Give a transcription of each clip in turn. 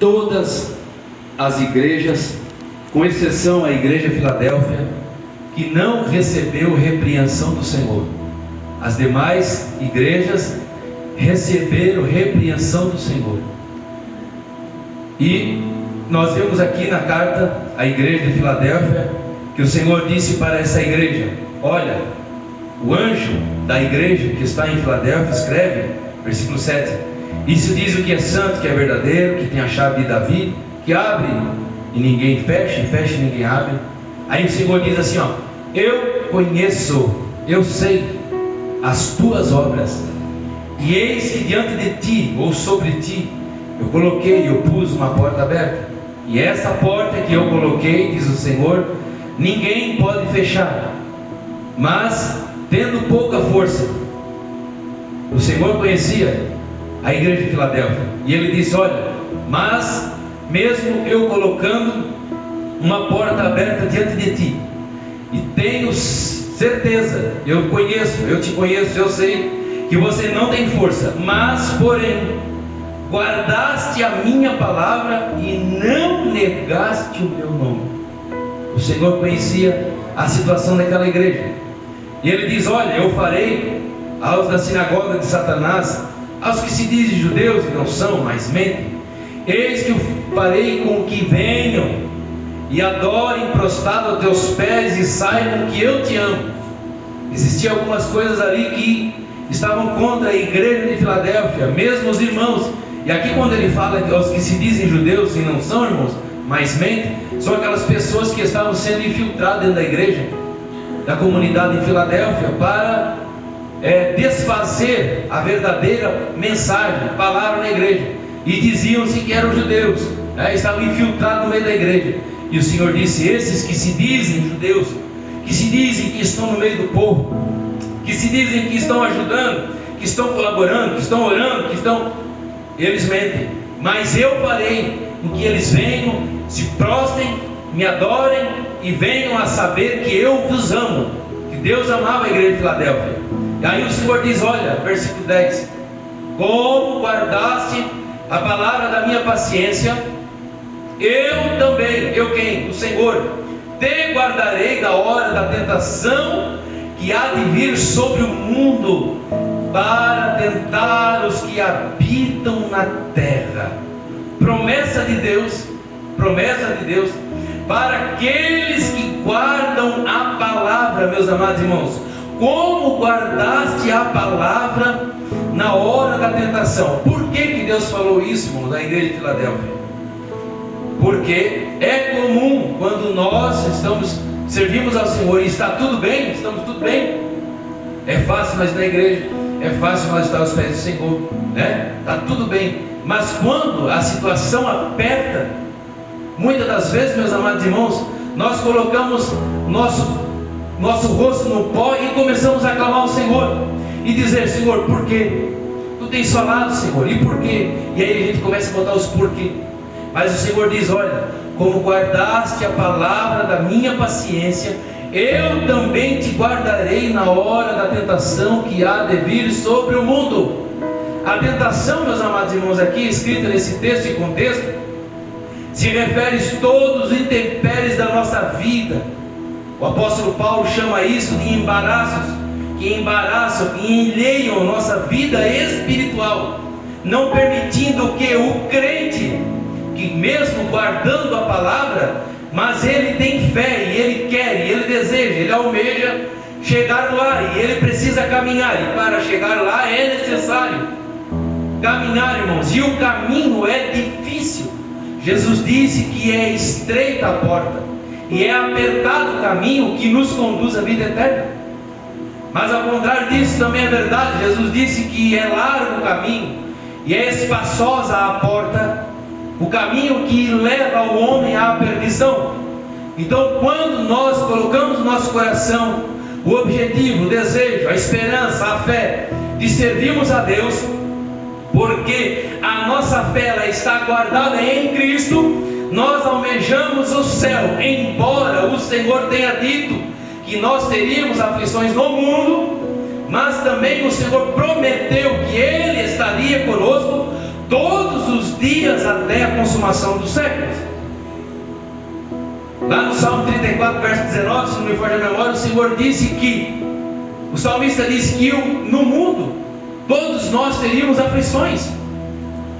todas as igrejas, com exceção a igreja de Filadélfia, que não recebeu repreensão do Senhor. As demais igrejas receberam repreensão do Senhor. E nós vemos aqui na carta à igreja de Filadélfia que o Senhor disse para essa igreja: olha, o anjo da igreja que está em Filadélfia escreve, versículo 7: isso diz o que é santo, que é verdadeiro, que tem a chave de Davi, que abre e ninguém fecha, e fecha e ninguém abre. Aí o Senhor diz assim, ó: eu conheço, eu sei as tuas obras, e eis que diante de ti, ou sobre ti, eu coloquei, eu pus uma porta aberta, e essa porta que eu coloquei, diz o Senhor, ninguém pode fechar. Mas tendo pouca força, o Senhor conhecia a igreja de Filadélfia, e Ele disse: olha, mas mesmo eu colocando uma porta aberta diante de ti, e tenho certeza, eu conheço, eu te conheço, eu sei que você não tem força, mas porém guardaste a minha palavra e não negaste o meu nome. O Senhor conhecia a situação daquela igreja, e Ele diz: olha, eu farei aos da sinagoga de Satanás, aos que se dizem judeus e não são, mas mentem, eis que eu farei com que venham e adorem prostrado aos teus pés e saibam que eu te amo. Existiam algumas coisas ali que estavam contra a igreja de Filadélfia, mesmo os irmãos. E aqui quando ele fala aos que se dizem judeus e não são, irmãos, mas mentem, são aquelas pessoas que estavam sendo infiltradas dentro da igreja, da comunidade de Filadélfia, para desfazer a verdadeira mensagem, palavra na igreja, e diziam-se que eram judeus, estavam infiltrados no meio da igreja. E o Senhor disse: esses que se dizem judeus, que se dizem que estão no meio do povo, que se dizem que estão ajudando, que estão colaborando, que estão orando, eles mentem. Mas eu farei com que eles venham, se prostrem, me adorem e venham a saber que eu vos amo, que Deus amava a igreja de Filadélfia. E aí o Senhor diz, olha, versículo 10: como guardaste a palavra da minha paciência, eu também, eu quem? O Senhor, te guardarei da hora da tentação que há de vir sobre o mundo, para tentar os que habitam na terra. Promessa de Deus, para aqueles que guardam a palavra, meus amados irmãos. Como guardaste a palavra na hora da tentação? Por que Deus falou isso, irmão, da igreja de Filadélfia? Porque é comum, quando nós servimos ao Senhor e está tudo bem, estamos tudo bem, é fácil nós ir na igreja, é fácil nós estar aos pés do Senhor, né? Está tudo bem. Mas quando a situação aperta, muitas das vezes, meus amados irmãos, nós colocamos nosso rosto no pó e começamos a clamar ao Senhor e dizer: Senhor, por quê? Tu tens falado, Senhor, e por quê? E aí a gente começa a botar os porquê. Mas o Senhor diz: olha, como guardaste a palavra da minha paciência, eu também te guardarei na hora da tentação que há de vir sobre o mundo. A tentação, meus amados irmãos, aqui escrita nesse texto e contexto, se refere a todos os intempéries da nossa vida. O apóstolo Paulo chama isso de embaraços, que embaraçam e enleiam a nossa vida espiritual, não permitindo que o crente, que mesmo guardando a palavra, mas ele tem fé, e ele quer, e ele deseja, ele almeja chegar lá, e ele precisa caminhar, e para chegar lá é necessário caminhar, irmãos, e o caminho é difícil. Jesus disse que é estreita a porta, e é apertado o caminho que nos conduz à vida eterna. Mas ao contrário disso também é verdade. Jesus disse que é largo o caminho e é espaçosa a porta, o caminho que leva o homem à perdição. Então, quando nós colocamos no nosso coração o objetivo, o desejo, a esperança, a fé de servirmos a Deus, porque a nossa fé ela está guardada em Cristo, nós almejamos o céu, embora o Senhor tenha dito que nós teríamos aflições no mundo, mas também o Senhor prometeu que Ele estaria conosco todos os dias até a consumação dos séculos. Lá no Salmo 34, verso 19, se não me falha a memória, o Senhor disse que, o salmista disse que no mundo todos nós teríamos aflições,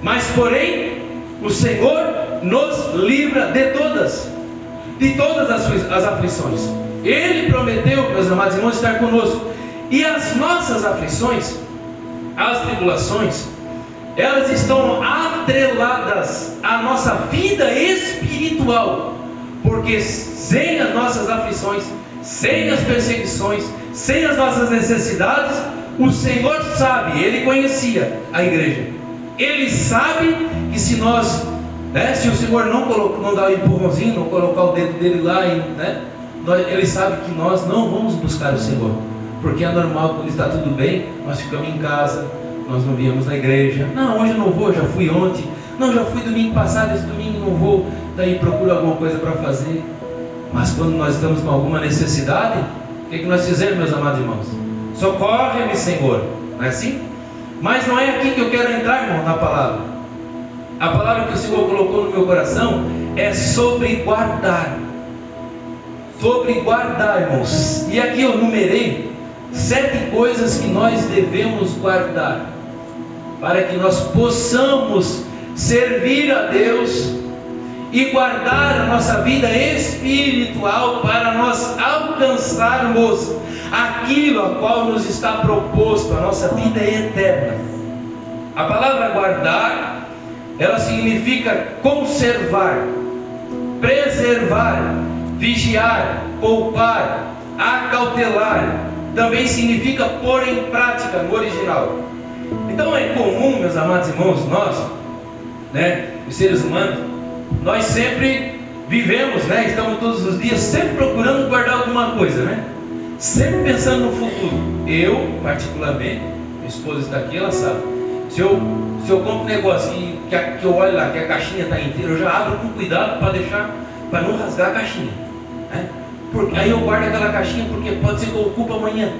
mas porém o Senhor nos livra de todas as aflições. Ele prometeu, meus amados irmãos, estar conosco. E as nossas aflições, as tribulações, elas estão atreladas à nossa vida espiritual, porque sem as nossas aflições, sem as perseguições, sem as nossas necessidades, o Senhor sabe, Ele conhecia a igreja. Ele sabe que se nós, se o Senhor não dar o empurrãozinho, não colocar o dedo dele lá, Ele sabe que nós não vamos buscar o Senhor, porque é normal, quando está tudo bem, nós ficamos em casa, nós não viemos na igreja. Não, hoje eu não vou, já fui ontem. Não, já fui domingo passado, esse domingo não vou. Daí procuro alguma coisa para fazer. Mas quando nós estamos com alguma necessidade, o que nós fizemos, meus amados irmãos? Socorre-me, Senhor. Não é assim? Mas não é aqui que eu quero entrar, irmão, na palavra. A palavra que o Senhor colocou no meu coração é sobre guardar. Sobre guardar, irmãos. E aqui eu numerei 7 coisas que nós devemos guardar, para que nós possamos servir a Deus e guardar a nossa vida espiritual, para nós alcançarmos aquilo a qual nos está proposto, a nossa vida eterna. A palavra guardar, ela significa conservar, preservar, vigiar, poupar, acautelar. Também significa pôr em prática no original. Então é comum, meus amados irmãos, nós, os seres humanos, nós sempre vivemos, estamos todos os dias sempre procurando guardar alguma coisa, sempre pensando no futuro. Eu, particularmente, minha esposa está aqui, ela sabe. Se eu compro um negócio e que eu olho lá que a caixinha está inteira, eu já abro com cuidado para não rasgar a caixinha. Porque aí eu guardo aquela caixinha, porque pode ser que eu ocupe amanhã.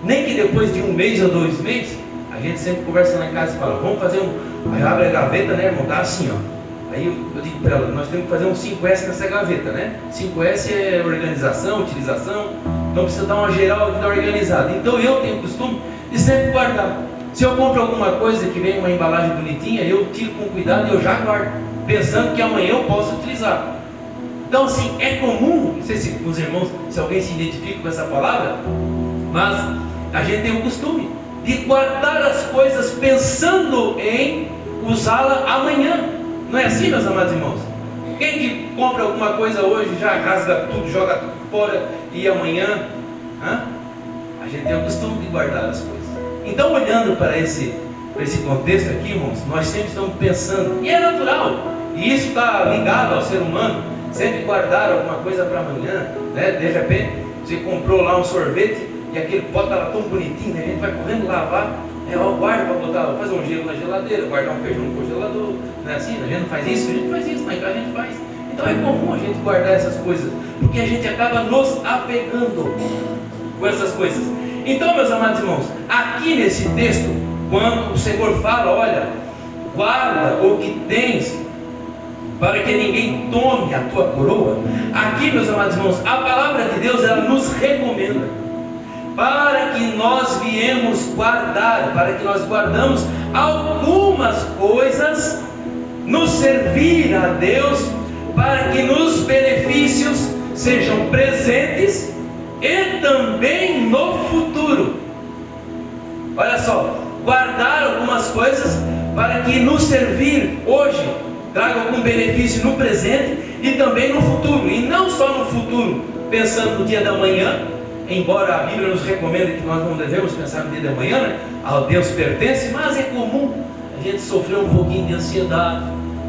Nem que depois de 1 mês ou 2 meses, a gente sempre conversa lá em casa e fala, vamos fazer aí abre a gaveta, irmão, tá assim, Aí eu digo para ela, nós temos que fazer um 5S nessa gaveta, 5S é organização, utilização, então precisa dar uma geral aqui, organizada. Então eu tenho o costume de sempre guardar. Se eu compro alguma coisa que vem uma embalagem bonitinha, eu tiro com cuidado e eu já guardo, pensando que amanhã eu posso utilizar. Então assim, é comum, não sei se os irmãos, se alguém se identifica com essa palavra, mas a gente tem o costume de guardar as coisas pensando em usá-la amanhã. Não é assim, meus amados irmãos? Quem que compra alguma coisa hoje, já rasga tudo, joga tudo fora, e amanhã, a gente tem o costume de guardar as coisas. Então, olhando para esse contexto aqui, irmãos, nós sempre estamos pensando, e é natural, e isso está ligado ao ser humano, sempre guardar alguma coisa para amanhã, De repente, você comprou lá um sorvete, e aquele pote estava tão bonitinho, a gente vai correndo lavar, guarda para botar, fazer um gelo na geladeira, guardar um feijão no congelador, não é assim? A gente não faz isso, na casa a gente faz. Então é comum a gente guardar essas coisas, porque a gente acaba nos apegando com essas coisas. Então, meus amados irmãos, aqui nesse texto, quando o Senhor fala, olha, guarda o que tens, para que ninguém tome a tua coroa, aqui, meus amados irmãos, a palavra de Deus, ela nos recomenda, para que nós viemos guardar, para que nós guardamos algumas coisas, nos servir a Deus, para que nos benefícios sejam presentes e também no futuro. Olha só, guardar algumas coisas para que nos servir hoje traga algum benefício no presente e também no futuro, e não só no futuro, pensando no dia da manhã, embora a Bíblia nos recomende que nós não devemos pensar no dia da manhã, ao Deus pertence, mas é comum a gente sofrer um pouquinho de ansiedade,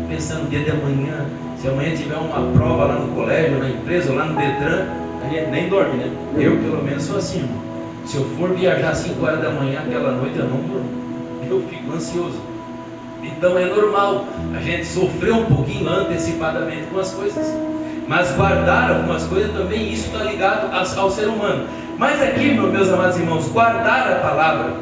pensando no dia de amanhã. Se amanhã tiver uma prova lá no colégio, na empresa, ou lá no Detran, a gente nem dorme, Eu pelo menos sou assim, irmão. Se eu for viajar às 5 horas da manhã, aquela noite eu não durmo, eu fico ansioso. Então é normal a gente sofrer um pouquinho antecipadamente com as coisas, mas guardar algumas coisas também, isso está ligado ao ser humano. Mas aqui, meus amados irmãos, guardar a palavra,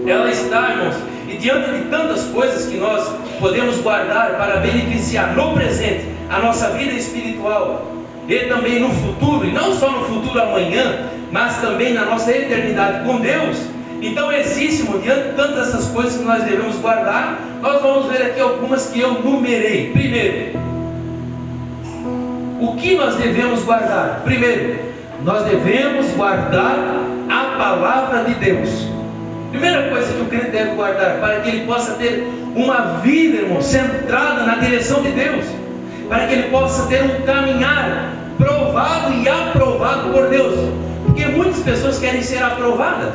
ela está, irmãos, E diante de tantas coisas que nós podemos guardar para beneficiar no presente a nossa vida espiritual e também no futuro, e não só no futuro amanhã, mas também na nossa eternidade com Deus. Então existe, diante de tantas essas coisas que nós devemos guardar, nós vamos ver aqui algumas que eu numerei. Primeiro, o que nós devemos guardar? Primeiro, nós devemos guardar a palavra de Deus. Primeira coisa que o crente deve guardar, para que ele possa ter uma vida, irmão, centrada na direção de Deus, para que ele possa ter um caminhar provado e aprovado por Deus. Porque muitas pessoas querem ser aprovadas,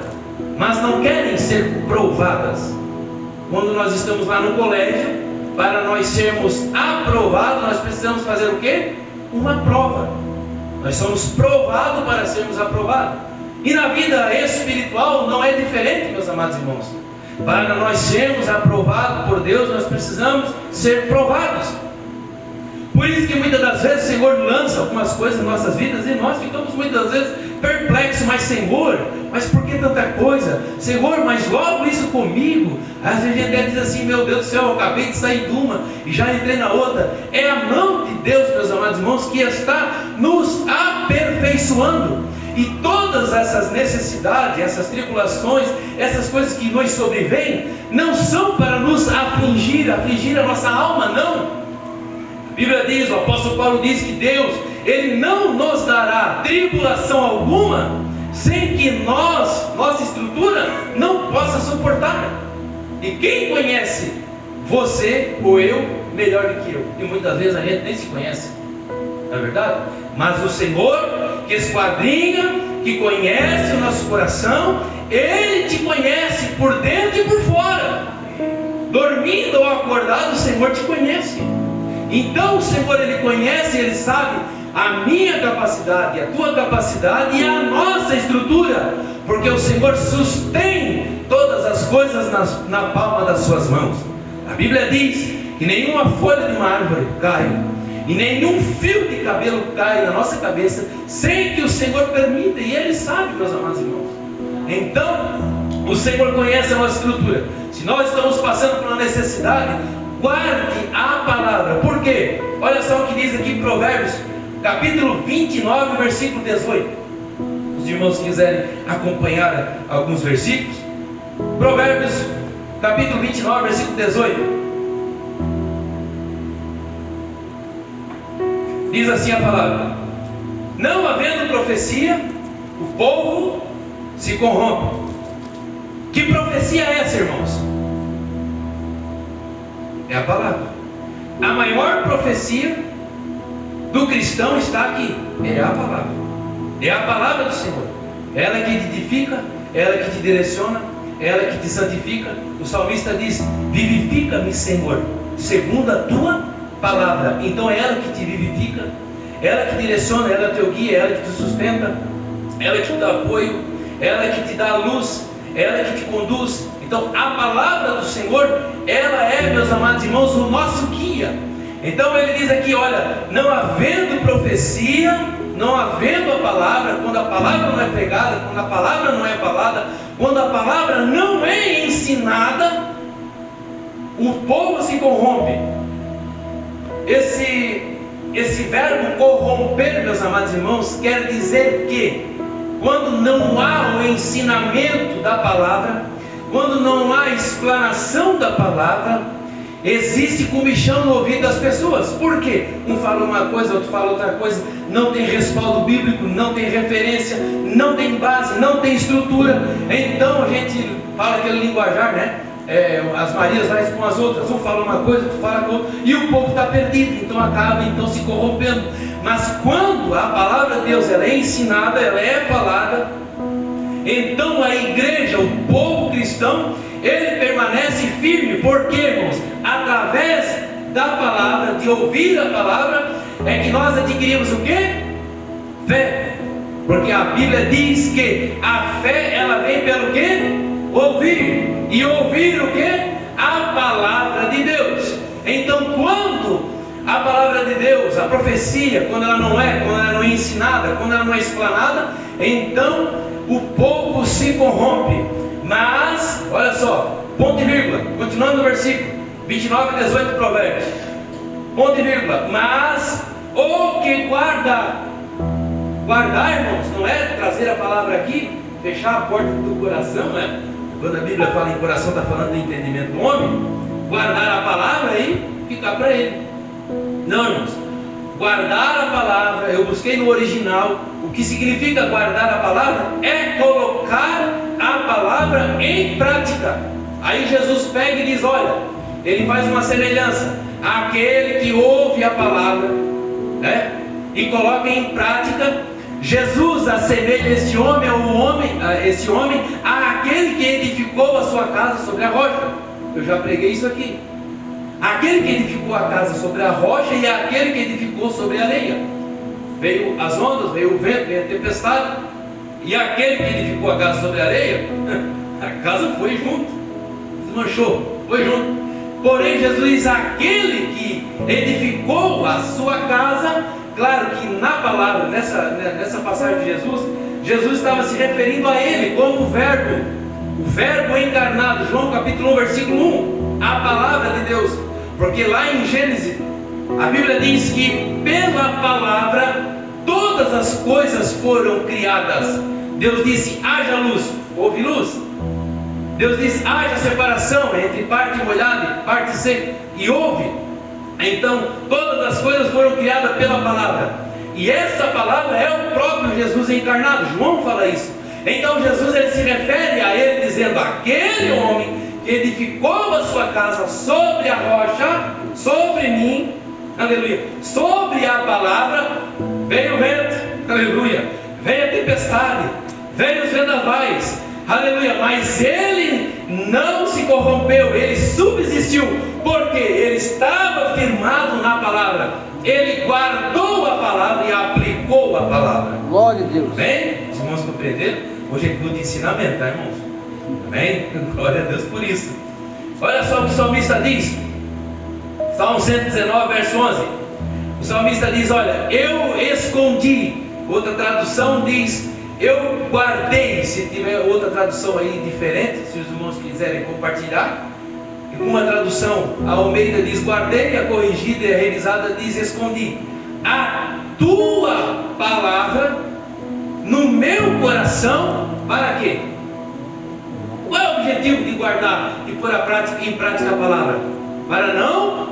mas não querem ser provadas. Quando nós estamos lá no colégio, para nós sermos aprovados, nós precisamos fazer o quê? Uma prova. Nós somos provados para sermos aprovados. E na vida espiritual não é diferente, meus amados irmãos. Para nós sermos aprovados por Deus, nós precisamos ser provados. Por isso que muitas das vezes o Senhor lança algumas coisas em nossas vidas e nós ficamos muitas vezes perplexos. Mas Senhor, mas por que tanta coisa? Senhor, mas logo isso comigo? Às vezes a gente até diz assim: meu Deus do céu, eu acabei de sair de uma e já entrei na outra. É a mão de Deus, meus amados irmãos, que está nos aperfeiçoando. E todas essas necessidades, essas tribulações, essas coisas que nos sobrevêm, não são para nos afligir a nossa alma, não. A Bíblia diz, o apóstolo Paulo diz que Deus, Ele não nos dará tribulação alguma, sem que nossa estrutura não possa suportar. E quem conhece você ou eu melhor do que eu? E muitas vezes a gente nem se conhece, não é verdade? Mas o Senhor, que esquadrinha, que conhece o nosso coração, Ele te conhece por dentro e por fora. Dormindo ou acordado, o Senhor te conhece. Então o Senhor, Ele conhece, Ele sabe a minha capacidade, a tua capacidade e a nossa estrutura, porque o Senhor sustém todas as coisas na palma das suas mãos. A Bíblia diz que nenhuma folha de uma árvore cai, e nenhum fio de cabelo cai na nossa cabeça, sem que o Senhor permita, e Ele sabe, meus amados irmãos. Então, o Senhor conhece a nossa estrutura. Se nós estamos passando por uma necessidade, guarde a palavra. Por quê? Olha só o que diz aqui em Provérbios, capítulo 29, versículo 18. Os irmãos quiserem acompanhar alguns versículos. Provérbios, capítulo 29, versículo 18. Diz assim a palavra: não havendo profecia, o povo se corrompe. Que profecia é essa, irmãos? É a palavra. A maior profecia do cristão está aqui. É a palavra. É a palavra do Senhor. Ela que te edifica, ela que te direciona, ela que te santifica. O salmista diz: vivifica-me, Senhor, segundo a tua palavra. Então é ela que te vivifica, ela que direciona, ela é teu guia, ela que te sustenta, ela que te dá apoio, ela que te dá luz, ela que te conduz. Então a palavra do Senhor, ela é, meus amados irmãos, o nosso guia. Então ele diz aqui, olha, não havendo profecia, não havendo a palavra, quando a palavra não é pregada, quando a palavra não é falada, quando a palavra não é ensinada, o povo se corrompe. Esse verbo corromper, meus amados irmãos, quer dizer que quando não há o ensinamento da palavra, quando não há explanação da palavra, existe comichão no ouvido das pessoas. Por quê? Um fala uma coisa, outro fala outra coisa, não tem respaldo bíblico, não tem referência, não tem base, não tem estrutura. Então a gente fala aquele linguajar, né? As Marias vai com as outras, um fala uma coisa, outro fala com outra, e o povo está perdido, então acaba se corrompendo. Mas quando a palavra de Deus ela é ensinada, ela é falada, então a igreja, o povo cristão, ele permanece firme. Por quê, irmãos? Através da palavra, de ouvir a palavra, é que nós adquirimos o quê? Fé. Porque a Bíblia diz que a fé ela vem pelo quê? Ouvir. E ouvir o quê? A palavra de Deus. Então quando a palavra de Deus, a profecia, quando ela não é ensinada, quando ela não é explanada, então o povo se corrompe. Mas, olha só, ponto e vírgula, continuando no versículo 29 a 18 Provérbios, ponto e vírgula, mas o que guardar, irmãos, não é trazer a palavra aqui, fechar a porta do coração, né? Quando a Bíblia fala em coração, está falando do entendimento do homem, guardar a palavra e ficar para ele. Não, irmãos, guardar a palavra, eu busquei no original, o que significa guardar a palavra é colocar a palavra em prática. Aí Jesus pega e diz, olha, ele faz uma semelhança àquele que ouve a palavra, né, e coloca em prática. Jesus assemelha esse homem àquele que edificou a sua casa sobre a rocha. Eu já preguei isso aqui. Aquele que edificou a casa sobre a rocha e aquele que edificou sobre a areia. Veio as ondas, veio o vento, veio a tempestade, e aquele que edificou a casa sobre a areia, a casa foi junto, desmanchou, foi junto. Porém Jesus diz, aquele que edificou a sua casa. Claro que na palavra, nessa passagem de Jesus estava se referindo a ele como o verbo encarnado, João capítulo 1, versículo 1, a palavra de Deus, porque lá em Gênesis, a Bíblia diz que pela palavra todas as coisas foram criadas. Deus disse, haja luz, houve luz. Deus disse, haja separação entre parte molhada e parte seca, e houve. Então, todas as coisas foram criadas pela palavra. E essa palavra é o próprio Jesus encarnado. João fala isso. Então, Jesus ele se refere a ele dizendo, aquele homem que edificou a sua casa sobre a rocha, sobre mim, aleluia, sobre a palavra, veio o vento, aleluia, veio a tempestade, veio os vendavais, aleluia, mas ele não se corrompeu, ele subsistiu, porque ele estava firmado na palavra, ele guardou a palavra e aplicou a palavra. Glória a Deus. Bem, os irmãos compreenderam? Hoje é tudo de ensinamento, tá, irmãos? Amém? Glória a Deus por isso. Olha só o que o salmista diz, Salmo 119, verso 11. O salmista diz, olha, eu escondi. Outra tradução diz, eu guardei. Se tiver outra tradução aí diferente, se os irmãos quiserem compartilhar. Uma tradução, a Almeida diz guardei, a corrigida e a revisada diz escondi a tua palavra no meu coração. Para quê? Qual é o objetivo de guardar e pôr em prática a palavra? Para não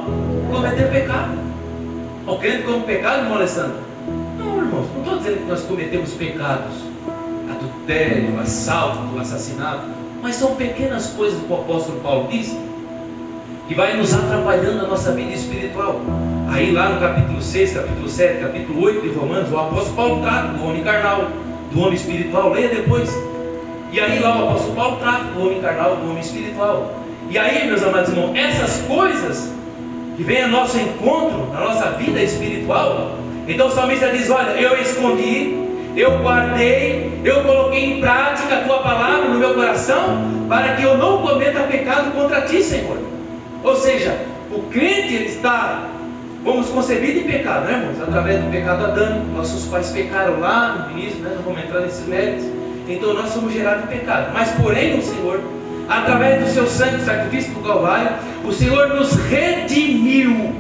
cometer pecado. O crente come pecado, irmão Alessandro? Não, irmãos, não estou dizendo que nós cometemos pecados, adultério, assalto, assassinato, mas são pequenas coisas que o apóstolo Paulo diz que vai nos atrapalhando a nossa vida espiritual. Aí lá no capítulo 6, capítulo 7, capítulo 8 de Romanos, o apóstolo Paulo trata do homem carnal, do homem espiritual. Leia depois. E aí lá o apóstolo Paulo trata do homem carnal, do homem espiritual. E aí, meus amados irmãos, essas coisas que vêm ao nosso encontro, na nossa vida espiritual, então o salmista diz, olha, eu escondi, eu guardei, eu coloquei em prática a tua palavra no meu coração, para que eu não cometa pecado contra ti, Senhor. Ou seja, o crente ele está, fomos concebidos em pecado, né, irmãos? Através do pecado adâmico, nossos pais pecaram lá no início, né? Não vamos entrar nesses méritos. Então nós somos gerados em pecado. Mas porém o Senhor, através do seu sangue, sacrifício do Calvário, o Senhor nos redimiu.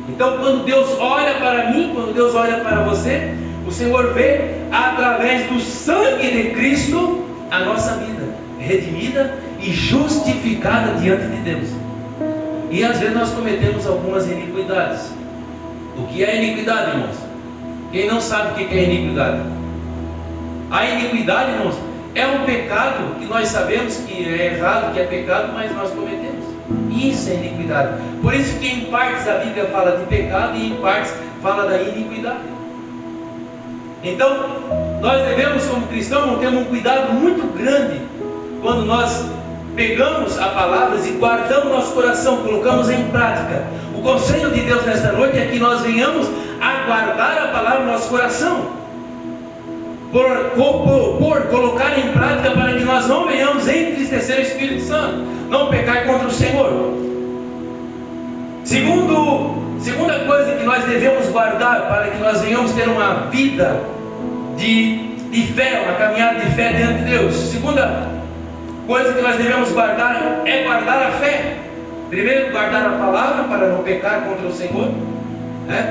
Então quando Deus olha para mim, quando Deus olha para você, o Senhor vê através do sangue de Cristo a nossa vida redimida e justificada diante de Deus. E às vezes nós cometemos algumas iniquidades. O que é iniquidade, irmãos? Quem não sabe o que é iniquidade? A iniquidade, irmãos, é um pecado que nós sabemos que é errado, que é pecado, mas nós cometemos. Isso é iniquidade. Por isso que em partes a Bíblia fala de pecado e em partes fala da iniquidade. Então, nós devemos, como cristãos, ter um cuidado muito grande quando nós pegamos a palavra e guardamos nosso coração, colocamos em prática. O conselho de Deus nesta noite é que nós venhamos a guardar a palavra no nosso coração, por colocar em prática, para que nós não venhamos entristecer o Espírito Santo, não pecar contra o Senhor. Segunda coisa que nós devemos guardar para que nós venhamos ter uma vida de fé, uma caminhada de fé diante de Deus. coisa que nós devemos guardar é guardar a fé. Primeiro, guardar a palavra para não pecar contra o Senhor,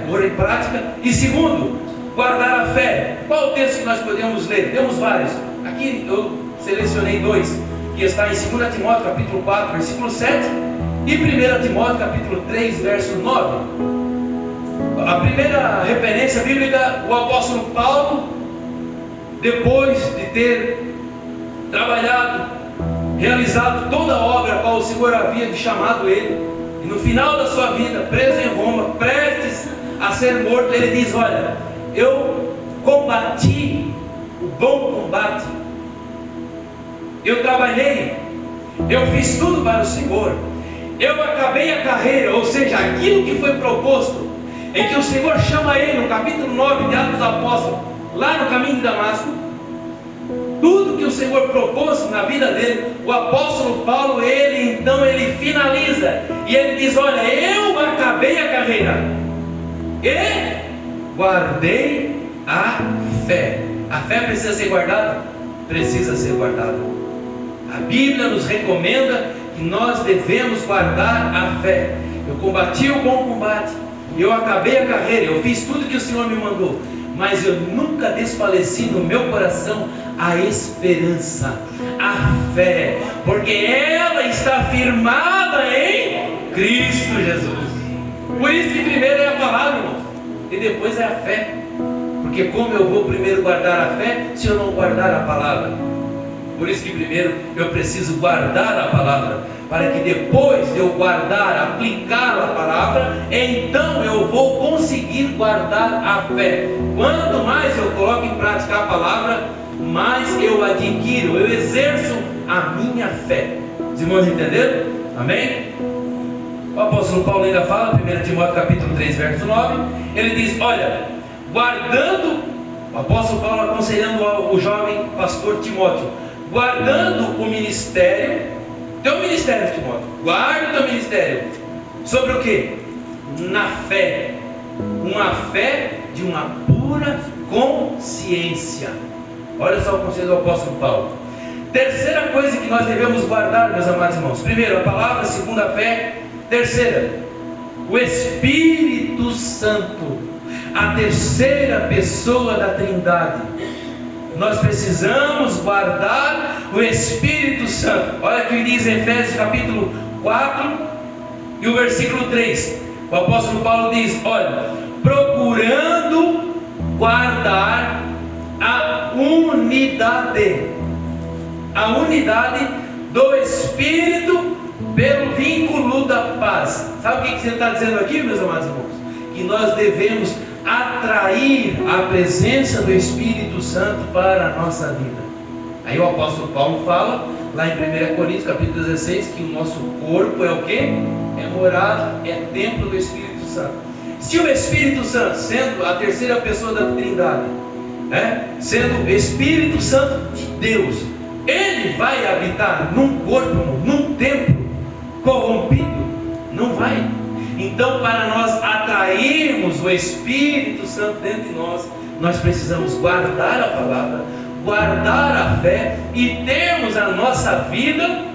pôr em prática. E segundo, guardar a fé. Qual o texto que nós podemos ler? Temos vários. Aqui eu selecionei dois, que está em 2 Timóteo capítulo 4, versículo 7, e 1 Timóteo capítulo 3, verso 9. A primeira referência bíblica, o apóstolo Paulo, depois de ter trabalhado, realizado toda a obra a qual o Senhor havia chamado ele, e no final da sua vida, preso em Roma, prestes a ser morto, ele diz: olha, eu combati o bom combate, eu trabalhei, eu fiz tudo para o Senhor, eu acabei a carreira. Ou seja, aquilo que foi proposto, em que o Senhor chama ele no capítulo 9 de Atos dos Apóstolos, lá no caminho de Damasco, tudo que o Senhor propôs na vida dele, o apóstolo Paulo, ele finaliza, e ele diz: olha, eu acabei a carreira e guardei a fé. A fé precisa ser guardada? Precisa ser guardada. A Bíblia nos recomenda que nós devemos guardar a fé. Eu combati o bom combate, eu acabei a carreira, eu fiz tudo que o Senhor me mandou, mas eu nunca desfaleci no meu coração a esperança, a fé, porque ela está firmada em Cristo Jesus. Por isso que primeiro é a palavra, irmãos, e depois é a fé. Porque como eu vou primeiro guardar a fé se eu não guardar a palavra? Por isso que primeiro eu preciso guardar a palavra, para que depois de eu guardar, aplicar a palavra, então eu vou conseguir guardar a fé. Quanto mais eu coloco em prática a palavra, mais eu adquiro, eu exerço a minha fé. Os irmãos entenderam? Amém? O apóstolo Paulo ainda fala, 1 Timóteo capítulo 3, verso 9, ele diz: olha, guardando, o apóstolo Paulo aconselhando o jovem pastor Timóteo, guardando o ministério, teu ministério, Timóteo, guarda o teu ministério, sobre o que? Na fé, uma fé de uma pura consciência. Olha só o conselho do apóstolo Paulo. Terceira coisa que nós devemos guardar, meus amados irmãos: primeiro, a palavra; segunda, a fé; terceira, o Espírito Santo, a terceira pessoa da Trindade. Nós precisamos guardar o Espírito Santo. Olha o que diz em Efésios capítulo 4 e o versículo 3. O apóstolo Paulo diz: olha, procurando guardar a unidade do Espírito pelo vínculo da paz. Sabe o que ele está dizendo aqui, meus amados irmãos? Que nós devemos atrair a presença do Espírito Santo para a nossa vida. Aí o apóstolo Paulo fala lá em 1 Coríntios capítulo 16 que o nosso corpo é o que? É morada, é templo do Espírito Santo. Se o Espírito Santo, sendo a terceira pessoa da Trindade, sendo o Espírito Santo de Deus, ele vai habitar num corpo, num templo corrompido? Não vai. Então, para nós atrairmos o Espírito Santo dentro de nós, nós precisamos guardar a palavra, guardar a fé e termos a nossa vida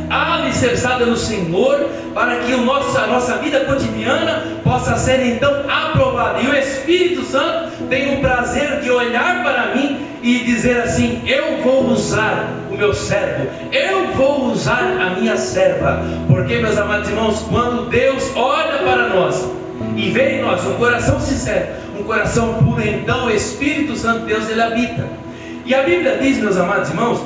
alicerçada no Senhor, para que a nossa vida cotidiana possa ser então aprovada. E o Espírito Santo tem o prazer de olhar para mim e dizer assim: eu vou usar o meu servo, eu vou usar a minha serva. Porque, meus amados irmãos, quando Deus olha para nós e vê em nós um coração sincero, um coração puro, então o Espírito Santo de Deus, ele habita. E a Bíblia diz, meus amados irmãos,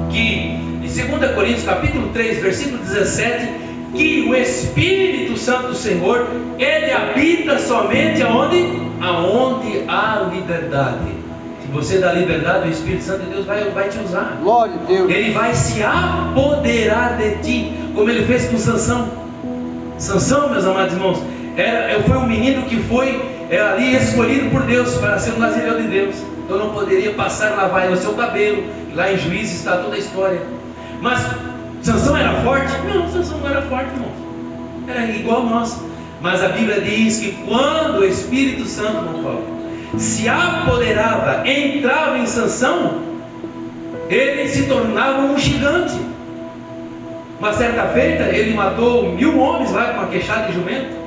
que em 2 Coríntios capítulo 3, versículo 17, que o Espírito Santo do Senhor, ele habita somente aonde? Aonde há liberdade. Se você dá liberdade, o Espírito Santo de Deus vai te usar. Glória a Deus. Ele vai se apoderar de ti, como ele fez com Sansão. Sansão, meus amados irmãos, foi um menino que foi ali escolhido por Deus para ser um nazireu de Deus. Então não poderia passar navalha no seu cabelo. Lá em Juízes está toda a história. Mas Sansão era forte? Não, Sansão não era forte, irmão. Era igual nós. Mas a Bíblia diz que quando o Espírito Santo, não fala, se apoderava, entrava em Sansão, ele se tornava um gigante. Uma certa feita ele matou 1000 homens lá com uma queixada de jumento.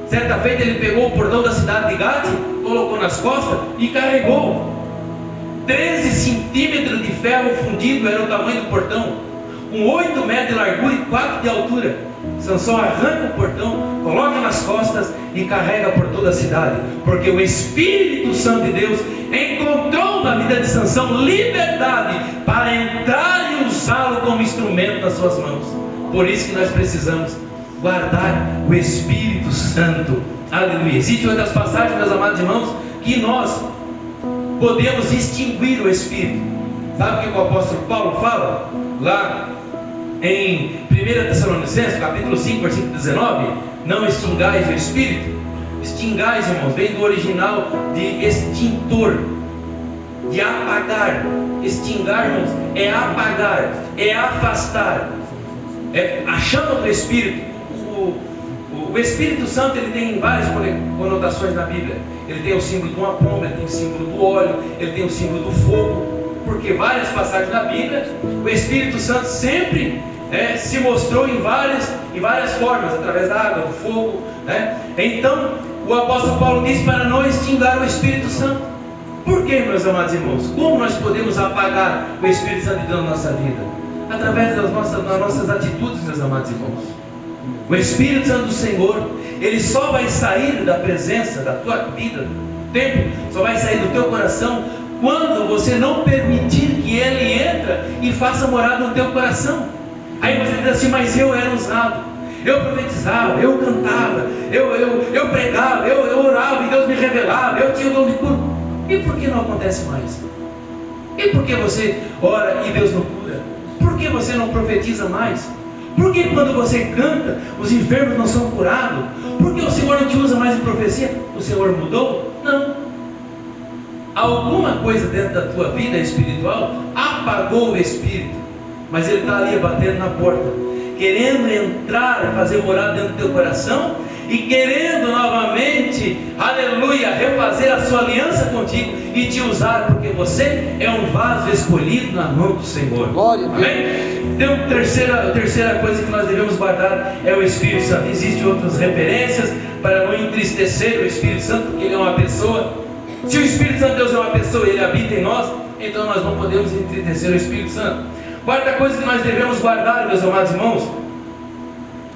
Certa feita ele pegou o portão da cidade de Gate, colocou nas costas e carregou. 13 centímetros de ferro fundido era o tamanho do portão, com 8 metros de largura e 4 de altura. Sansão arranca o portão, coloca nas costas e carrega por toda a cidade, porque o Espírito Santo de Deus encontrou na vida de Sansão liberdade para entrar e usá-lo como instrumento nas suas mãos. Por isso que nós precisamos guardar o Espírito Santo. Aleluia. Existem outras passagens, meus amados irmãos, que nós podemos extinguir o Espírito. Sabe o que o apóstolo Paulo fala? Lá em 1 Tessalonicenses, capítulo 5, versículo 19: não extingais o Espírito. Extingais, irmãos, vem do original de extintor, de apagar. Extingar, irmãos, é apagar, é afastar, é a chama do Espírito. O Espírito Santo, ele tem várias conotações na Bíblia. Ele tem o símbolo de uma pomba, ele tem o símbolo do óleo, ele tem o símbolo do fogo. Porque várias passagens da Bíblia, o Espírito Santo sempre se mostrou em várias formas, através da água, do fogo, né? Então, o apóstolo Paulo diz para não extinguir o Espírito Santo. Por que, meus amados irmãos? Como nós podemos apagar o Espírito Santo de Deus na nossa vida? Através das nossas atitudes, meus amados irmãos. O Espírito Santo do Senhor, ele só vai sair da presença da tua vida, do tempo, só vai sair do teu coração quando você não permitir que ele entre e faça morada no teu coração. Aí você diz assim: mas eu era usado, eu profetizava, eu cantava, eu pregava, eu orava e Deus me revelava, eu tinha o dom de cura. E por que não acontece mais? E por que você ora e Deus não cura? Por que você não profetiza mais? Por que quando você canta, os enfermos não são curados? Por que o Senhor não te usa mais em profecia? O Senhor mudou? Não. Alguma coisa dentro da tua vida espiritual apagou o Espírito, mas ele está ali batendo na porta, querendo entrar e fazer morada dentro do teu coração, e querendo novamente, aleluia, refazer a sua aliança contigo e te usar, porque você é um vaso escolhido na mão do Senhor. Glória a Deus. Amém? Então, a terceira coisa que nós devemos guardar é o Espírito Santo. Existem outras referências para não entristecer o Espírito Santo, porque ele é uma pessoa. Se o Espírito Santo de Deus é uma pessoa e ele habita em nós, então nós não podemos entristecer o Espírito Santo. Quarta coisa que nós devemos guardar, meus amados irmãos,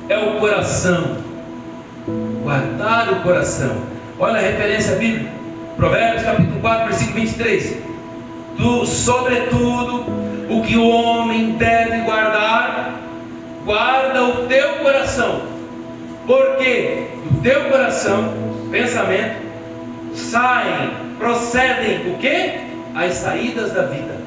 é o coração. Guardar o coração. Olha a referência bíblica, Provérbios capítulo 4, versículo 23. Sobretudo o que o homem deve guardar, guarda o teu coração, porque do teu coração, pensamento, procedem o quê? As saídas da vida.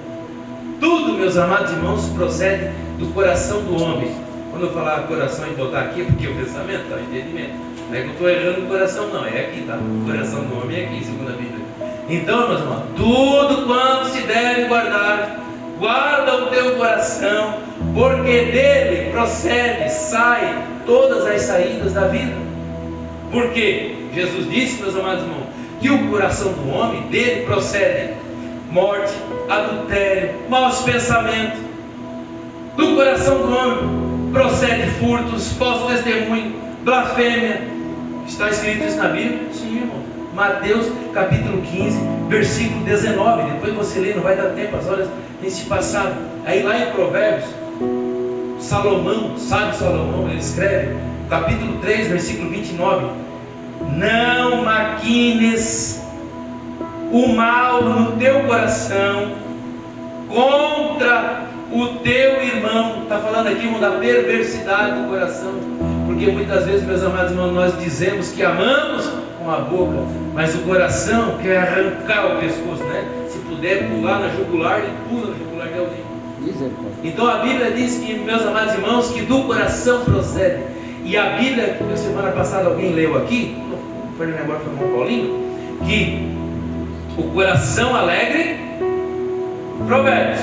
Tudo, meus amados irmãos, procede do coração do homem. Quando eu falar coração e botar aqui, é porque o pensamento está o entendimento. Não é que eu estou errando o coração, não, é aqui, tá? O coração do homem é aqui, segundo a Bíblia. Então, meus irmãos, tudo quanto se deve guardar, guarda o teu coração, porque dele sai todas as saídas da vida. Porque Jesus disse, meus amados irmãos, que o coração do homem, dele procede morte, adultério, maus pensamentos. Do coração do homem procede furtos, falso testemunho, blasfêmia. Está escrito isso na Bíblia? Sim, irmão. Mateus capítulo 15, versículo 19. Depois você lê, não vai dar tempo, as horas têm se passado. Aí lá em Provérbios, Salomão, sábio Salomão, ele escreve, capítulo 3, versículo 29: não maquines o mal no teu coração contra o teu irmão. Está falando aqui, irmão, da perversidade do coração. Porque muitas vezes, meus amados irmãos, nós dizemos que amamos com a boca, mas o coração quer arrancar o pescoço, né? Se puder pular na jugular, ele pula na jugular de alguém. Então a Bíblia diz que, meus amados irmãos, que do coração procede. E a Bíblia, que semana passada alguém leu aqui, não foi na memória, foi o irmão Paulinho, que o coração alegre, Provérbios,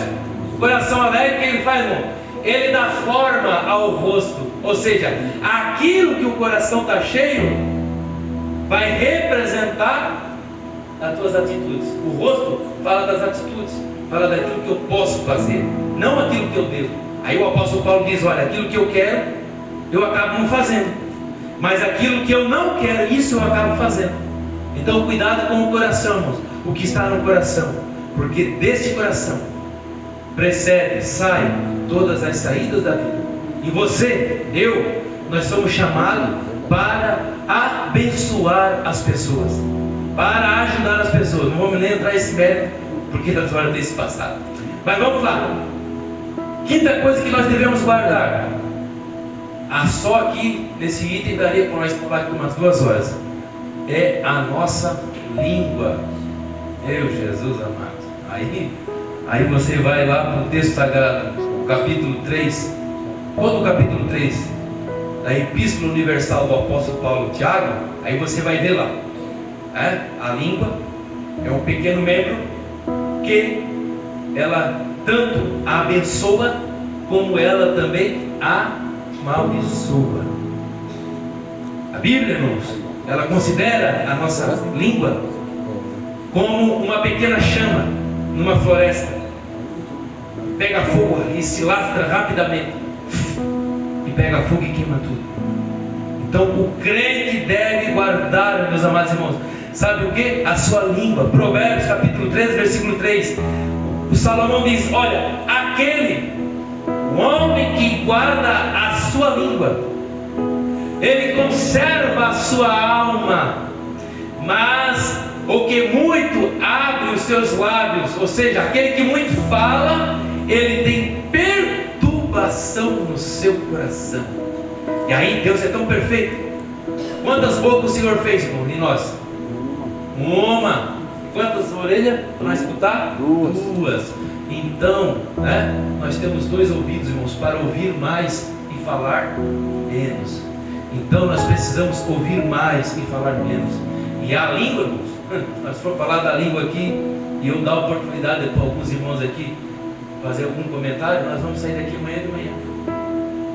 o coração alegre, o que ele faz, irmão? Ele dá forma ao rosto, ou seja, aquilo que o coração está cheio vai representar as tuas atitudes. O rosto fala das atitudes. fala daquilo que eu posso fazer, não aquilo que eu devo. Aí o apóstolo Paulo diz: olha, aquilo que eu quero, eu acabo não fazendo, mas aquilo que eu não quero, isso eu acabo fazendo. Então cuidado com o coração, irmãos, o que está no coração, porque deste coração saem todas as saídas da vida. E você, nós somos chamados para abençoar as pessoas, para ajudar as pessoas. Não vamos nem entrar nesse mérito, porque nós vamos ter esse passado. Mas vamos lá. Quinta coisa que nós devemos guardar. Só aqui nesse item daria para nós falar aqui umas 2 horas. É a nossa língua. Meu Jesus amado. Aí você vai lá para o texto sagrado, capítulo 3. Todo o capítulo 3 da Epístola Universal do apóstolo Paulo Tiago. Aí você vai ver lá. A língua é um pequeno membro que ela tanto abençoa como ela também amaldiçoa. A Bíblia, irmãos, ela considera a nossa língua como uma pequena chama numa floresta. Pega fogo e se lastra rapidamente, e pega fogo e queima tudo. Então o crente deve guardar, meus amados irmãos, sabe o que? A sua língua. Provérbios capítulo 13, versículo 3. O Salomão diz: olha, o homem que guarda a sua língua, ele conserva a sua alma, mas o que muito abre os seus lábios, ou seja, aquele que muito fala, ele tem perturbação no seu coração. E aí Deus é tão perfeito. Quantas bocas o Senhor fez, irmão, em nós? Uma. Quantas orelhas para nós escutar? 2. Então, nós temos 2 ouvidos, irmãos, para ouvir mais e falar menos. Então nós precisamos ouvir mais e falar menos. E a língua, irmãos, nós for falar da língua aqui, e eu dar oportunidade para alguns irmãos aqui fazer algum comentário, nós vamos sair daqui amanhã de manhã.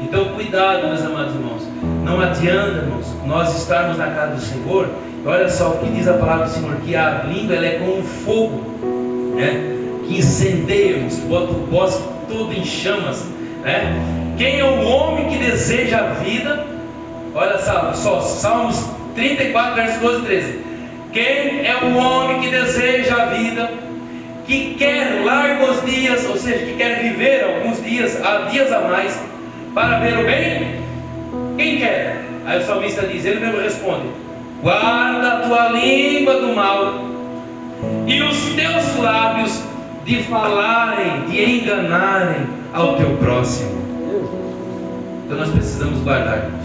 Então cuidado, meus amados irmãos. Não adianta, irmãos, nós estarmos na casa do Senhor. E olha só o que diz a palavra do Senhor, que a língua ela é como um fogo, que incendeia, irmãos, bota o bosque todo em chamas. Quem é o homem que deseja a vida? Olha só, Salmos 34, versos 12 e 13. Quem é o homem que deseja a vida, que quer largos dias, ou seja, que quer viver alguns dias, dias a mais, para ver o bem? Quem quer? Aí o salmista diz, ele mesmo responde: guarda a tua língua do mal, e os teus lábios de falarem, de enganarem ao teu próximo. Então nós precisamos guardar, irmãos,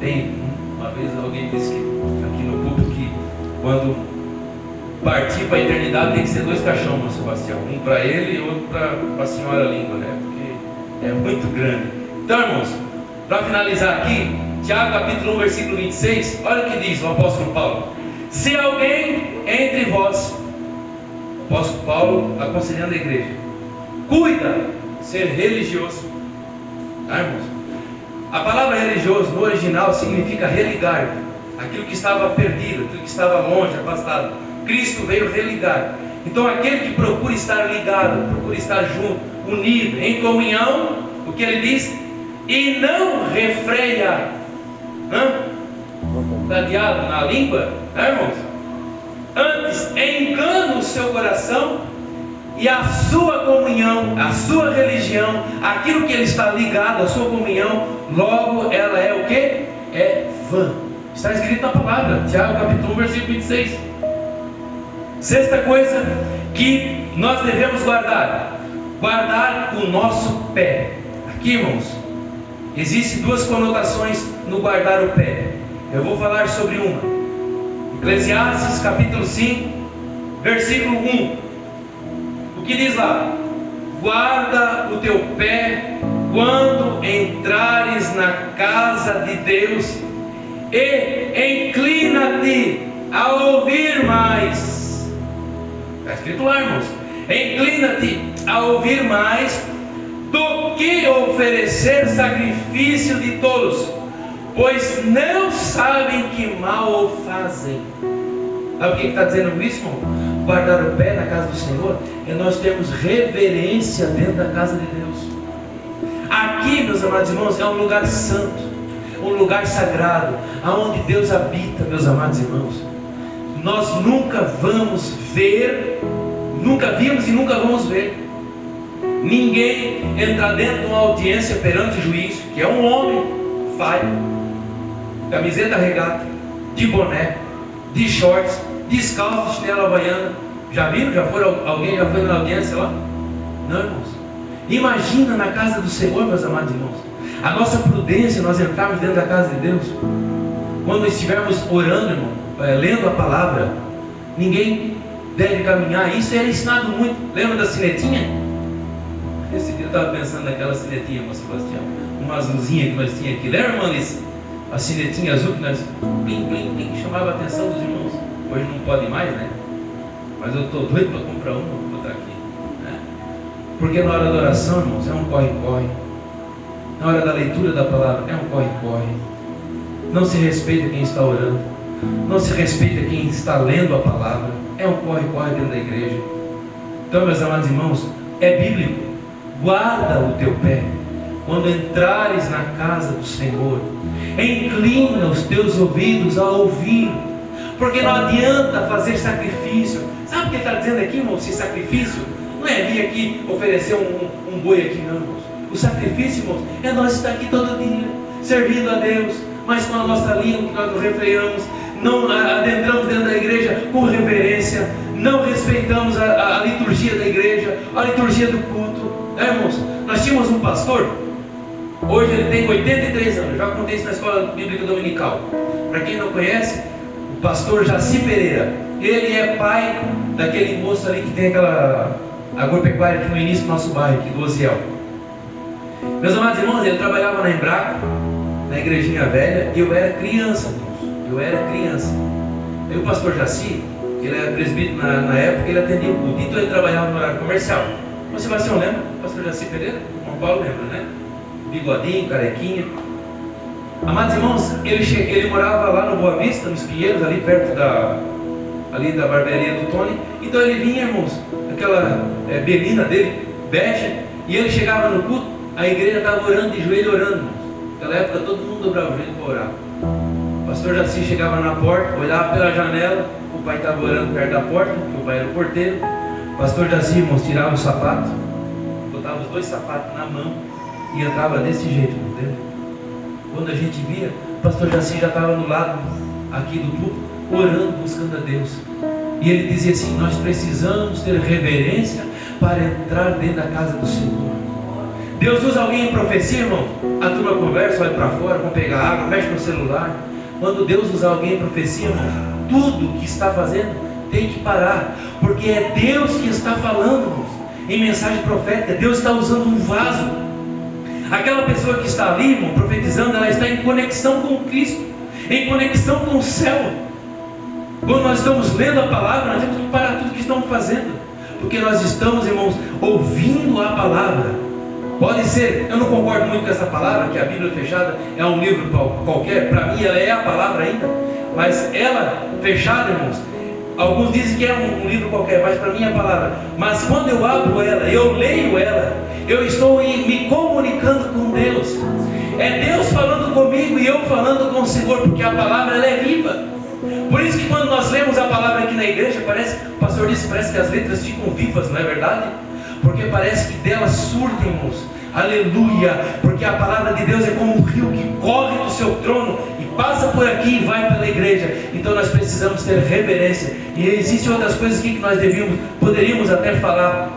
Tem uma vez alguém disse que aqui no público que quando partir para a eternidade tem que ser 2 caixões, meu Sebastião, um para ele e outro para a senhora língua, porque é muito grande. Então, irmãos, para finalizar aqui, Tiago capítulo 1, versículo 26, olha o que diz o apóstolo Paulo: se alguém entre vós, o apóstolo Paulo aconselhando a igreja, cuida ser religioso, irmãos, a palavra religioso no original significa religar, aquilo que estava perdido, aquilo que estava longe, afastado. Cristo veio religar. Então aquele que procura estar ligado, procura estar junto, unido, em comunhão, o que ele diz? E não refreia ladeado na língua, irmãos? Antes engana o seu coração, e a sua comunhão, a sua religião, aquilo que ele está ligado, a sua comunhão, logo ela é o que? É vã. Está escrito na palavra, Tiago capítulo 1, versículo 26. Sexta coisa que nós devemos guardar o nosso pé. Aqui, irmãos, existem 2 conotações no guardar o pé. Eu vou falar sobre uma. Eclesiastes capítulo 5, versículo 1. O que diz lá? Guarda o teu pé quando entrares na casa de Deus, e inclina-te a ouvir mais. Está escrito lá, irmãos. Inclina-te a ouvir mais do que oferecer sacrifício de tolos, pois não sabem que mal fazem. Sabe o que está dizendo isso, irmão? Guardar o pé na casa do Senhor é nós termos reverência dentro da casa de Deus. Aqui, meus amados irmãos, é um lugar santo, um lugar sagrado, aonde Deus habita, meus amados irmãos. Nós nunca vamos ver, nunca vimos e nunca vamos ver ninguém entrar dentro de uma audiência perante o juiz, que é um homem falho, camiseta regata, de boné, de shorts, descalço, chinela havaiana. Já viram? Alguém já foi na audiência lá? Não, irmãos. Imagina na casa do Senhor, meus amados irmãos, a nossa prudência, nós entrarmos dentro da casa de Deus, quando estivermos orando, irmão, lendo a palavra, ninguém deve caminhar. Isso era ensinado muito. Lembra da sinetinha? Esse dia eu estava pensando naquela sinetinha, irmão Sebastião, uma azulzinha que nós tínhamos aqui. Lembra, irmão Alice? A sinetinha azul que nós plim, plim, plim, que chamava a atenção dos irmãos. Hoje não pode mais, né? Mas eu estou doido para comprar uma, vou botar aqui, né? Porque na hora da oração, irmãos, é um corre-corre. Na hora da leitura da palavra, é um corre-corre. Não se respeita quem está orando, não se respeita quem está lendo a palavra. É um corre-corre dentro da igreja. Então, meus amados irmãos, é bíblico. Guarda o teu pé quando entrares na casa do Senhor. Inclina os teus ouvidos a ouvir, porque não adianta fazer sacrifício. Sabe o que ele está dizendo aqui, irmão? Se sacrifício não é vir aqui oferecer um boi aqui, não, irmãos. O sacrifício, irmãos, é nós estar aqui todo dia servindo a Deus, mas com a nossa língua que nós não refreamos, não adentramos dentro da igreja com reverência, não respeitamos a liturgia da igreja, a liturgia do culto, né, irmãos? Nós tínhamos um pastor, hoje ele tem 83 anos, já contei isso na escola bíblica dominical. Para quem não conhece, o pastor Jaci Pereira, ele é pai daquele moço ali que tem aquela agropecuária aqui no início do nosso bairro, aqui do Oziel. Meus amados irmãos, ele trabalhava na Embraco, na igrejinha velha, e eu era criança, irmãos. Eu era criança. Aí o pastor Jaci, que ele era presbítero na época, ele atendia o culto. Então ele trabalhava no horário comercial. O Sebastião lembra? O pastor Jaci Pereira? O João Paulo lembra, né? Bigodinho, carequinha. Amados irmãos, ele morava lá no Boa Vista, nos Pinheiros, ali perto da barbearia do Tony. Então ele vinha, irmãos, aquela belina dele, bege, e ele chegava no culto, a igreja estava orando, de joelho orando, irmãos. Naquela época todo mundo dobrava o joelho para orar. O pastor Jaci chegava na porta, olhava pela janela, o pai estava orando perto da porta, porque o pai era o porteiro. O pastor Jaci, irmãos, tirava o sapato, botava os 2 sapatos na mão e entrava desse jeito, entendeu? Quando a gente via, o pastor Jaci já estava no lado aqui do púlpito, orando, buscando a Deus. E ele dizia assim: nós precisamos ter reverência para entrar dentro da casa do Senhor. Deus usa alguém em profecia, irmão, a turma conversa, vai para fora, vão pegar água, mexe no celular. Quando Deus usa alguém em profecia, irmão, tudo que está fazendo tem que parar, porque é Deus que está falando, irmãos, em mensagem profética. Deus está usando um vaso. Aquela pessoa que está ali, irmão, profetizando, ela está em conexão com Cristo, em conexão com o céu. Quando nós estamos lendo a palavra, nós temos que parar tudo que estamos fazendo, porque nós estamos, irmãos, ouvindo a palavra. Pode ser, eu não concordo muito com essa palavra, que a Bíblia fechada é um livro qualquer. Para mim ela é a palavra ainda, mas ela fechada, irmãos, alguns dizem que é um livro qualquer, mas para mim é a palavra. Mas quando eu abro ela, eu leio ela, eu estou me comunicando com Deus. É Deus falando comigo e eu falando com o Senhor, porque a palavra ela é viva. Por isso que quando nós lemos a palavra aqui na igreja, o pastor disse, parece que as letras ficam vivas, não é verdade? Porque parece que delas surtem, irmãos. Aleluia! Porque a palavra de Deus é como um rio que corre do seu trono e passa por aqui e vai pela igreja. Então nós precisamos ter reverência. E existem outras coisas que nós poderíamos até falar,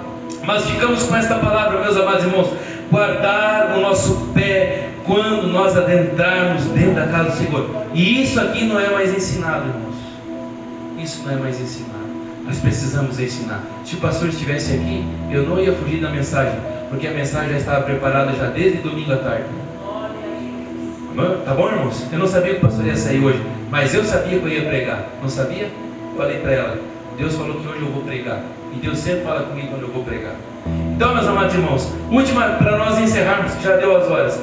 mas ficamos com esta palavra, meus amados irmãos: guardar o nosso pé quando nós adentrarmos dentro da casa do Senhor. E isso aqui não é mais ensinado, irmãos. Isso não é mais ensinado. Nós precisamos ensinar. Se o pastor estivesse aqui, eu não ia fugir da mensagem, porque a mensagem já estava preparada já desde domingo à tarde. Tá bom, irmãos? Eu não sabia que o pastor ia sair hoje, mas eu sabia que eu ia pregar. Não sabia? Falei para ela: Deus falou que hoje eu vou pregar, e Deus sempre fala comigo quando eu vou pregar. Então, meus amados irmãos, última para nós encerrarmos, que já deu as horas.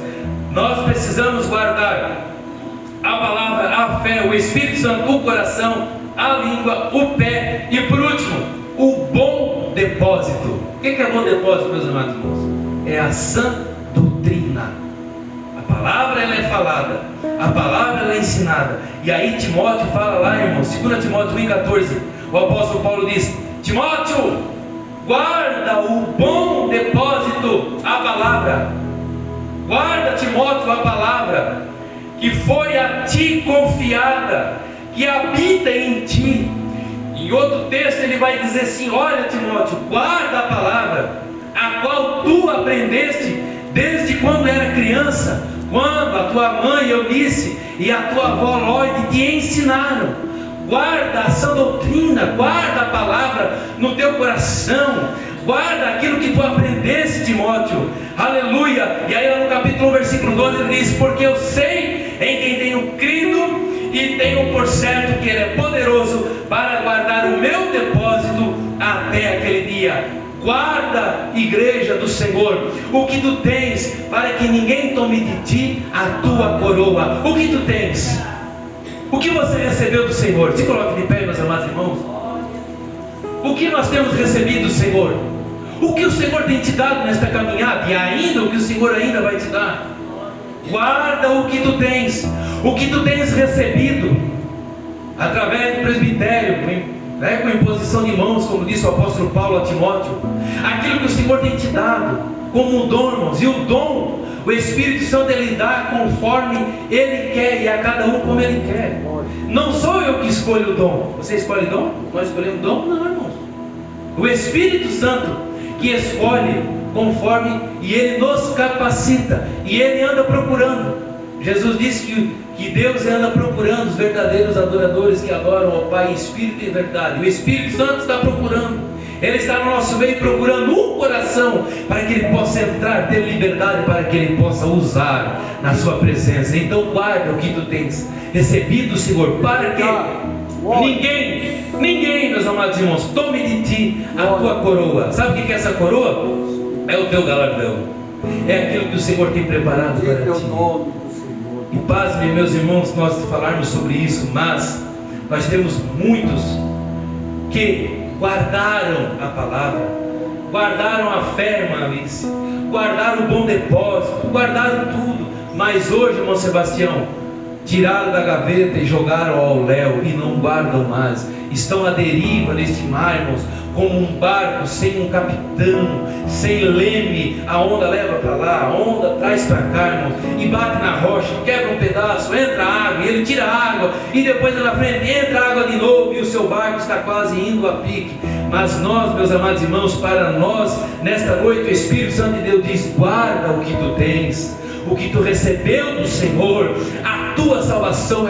Nós precisamos guardar a palavra, a fé, o Espírito Santo, o coração a língua, o pé e por último, o bom depósito. O que é bom depósito, meus amados irmãos? É a sã doutrina. A palavra ela é falada, a palavra ela é ensinada. E aí Timóteo fala lá, irmãos, 2 Timóteo 1,14, o apóstolo Paulo diz: Timóteo, guarda o bom depósito, a palavra. Guarda, Timóteo, a palavra que foi a ti confiada, que habita em ti. Em outro texto ele vai dizer assim: olha, Timóteo, guarda a palavra a qual tu aprendeste desde quando era criança, quando a tua mãe Eunice e a tua avó Loide te ensinaram. Guarda a sã doutrina, guarda a palavra no teu coração, guarda aquilo que tu aprendeste, Timóteo. Aleluia. E aí lá no capítulo 1, versículo 12 ele diz: porque eu sei em quem tenho crido e tenho por certo que ele é poderoso para guardar o meu depósito até aquele dia. Guarda, igreja do Senhor, o que tu tens, para que ninguém tome de ti a tua coroa. O que tu tens? O que você recebeu do Senhor? Se coloque de pé, meus amados irmãos. O que nós temos recebido do Senhor? O que o Senhor tem te dado nesta caminhada? E ainda o que o Senhor ainda vai te dar? Guarda o que tu tens. O que tu tens recebido através do presbitério, com imposição de mãos, como disse o apóstolo Paulo a Timóteo. Aquilo que o Senhor tem te dado como um dom, irmãos. E o dom, o Espírito Santo, ele dá conforme ele quer, e a cada um como ele quer. Não sou eu que escolho o dom. Você escolhe dom? Nós escolhemos dom? Não, irmãos. O Espírito Santo que escolhe conforme, e ele nos capacita, e ele anda procurando. Jesus disse que Deus anda procurando os verdadeiros adoradores que adoram ao Pai em espírito e em verdade. O Espírito Santo está procurando. Ele está no nosso meio procurando um coração para que ele possa entrar, ter liberdade, para que ele possa usar na sua presença. Então guarda o que tu tens recebido, Senhor, para que ninguém, meus amados irmãos, tome de ti a tua coroa. Sabe o que é essa coroa? É o teu galardão. É aquilo que o Senhor tem preparado para ti. E pasme, meus irmãos, nós falarmos sobre isso, mas nós temos muitos que guardaram a palavra, guardaram a fé, irmã Alice, guardaram o bom depósito, guardaram tudo, mas hoje, irmão Sebastião, tiraram da gaveta e jogaram ao léu e não guardam mais. Estão à deriva neste mar, irmãos, como um barco sem um capitão, sem leme. A onda leva para lá, a onda traz para cá, irmãos, e bate na rocha, quebra um pedaço, entra água, e ele tira a água, e depois lá na frente entra água de novo, e o seu barco está quase indo a pique. Mas nós, meus amados irmãos, para nós, nesta noite, o Espírito Santo de Deus diz: guarda o que tu tens, o que tu recebeu do Senhor. A tua salvação é